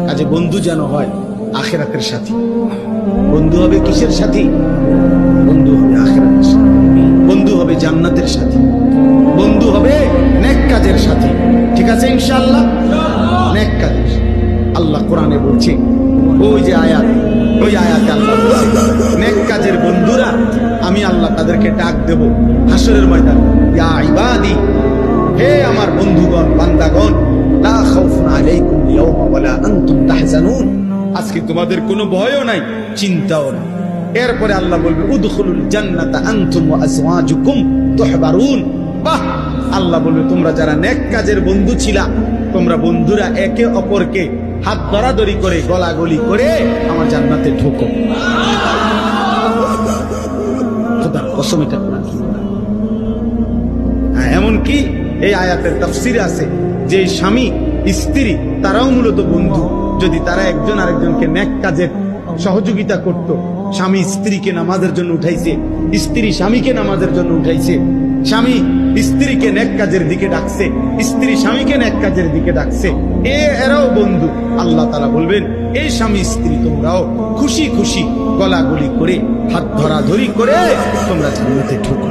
কাজে বন্ধু যেন হয় আখিরাতের সাথী। বন্ধু হবে কিসের সাথী? বন্ধু হবে আখিরাতের সাথী, বন্ধু হবে জান্নাতের সাথী, বন্ধু হবে নেক কাজের সাথী। ঠিক আছে ইনশাআল্লাহ? নেক কাজের সাথী। আল্লাহ কোরআনে বলছে, ওই যে আয়াত, ওই আয়াতে আল্লাহ বলছে নেক কাজের বন্ধুরা আমি আল্লাহ তাদেরকে ডাক দেব হাসরের ময়দানে, ইয়া ইবাদি, হে আমার বন্ধুগণ, বান্দাগণ, লা খাউফুন আলাইকুম ইয়াওমা ওয়ালা আনতুম তাহজানুন, আজকে তোমাদের কোনো ভয়ও নাই, চিন্তাও নাই। এরপরে আল্লাহ বলবে উদখুলুল জান্নাতা আনতুম ওয়া আজওয়াজুকুম তুহবারুন। বাহ! আল্লাহ বলবে তোমরা যারা নেক কাজের বন্ধু ছিলা, তোমরা বন্ধুরা একে অপরকে হাত ধরাধরি করে গলাগলি করে আমার জান্নাতে ঢোকো। খোদার কসম এটা কোরআন। এমনকি এই আয়াতের তাফসিরে আছে যে স্বামী স্ত্রী তারাও মূলত বন্ধু, যদি তারা একজন আরেকজনকে নেক কাজের সহযোগিতা করত। স্বামী স্ত্রীকে নামাজের জন্য উঠাইছে, স্ত্রী স্বামীকে নামাজের জন্য উঠাইছে, স্বামী স্ত্রীকে নেক কাজের দিকে ডাকছে, স্ত্রী স্বামীকে নেক কাজের দিকে ডাকছে, এরাও বন্ধু। আল্লাহ তাআলা বলবেন এই স্বামী স্ত্রী তোমরাও খুশি খুশি গলাগলি করে হাত ধরাধরি করে তোমরা জান্নাতে ঢোকো।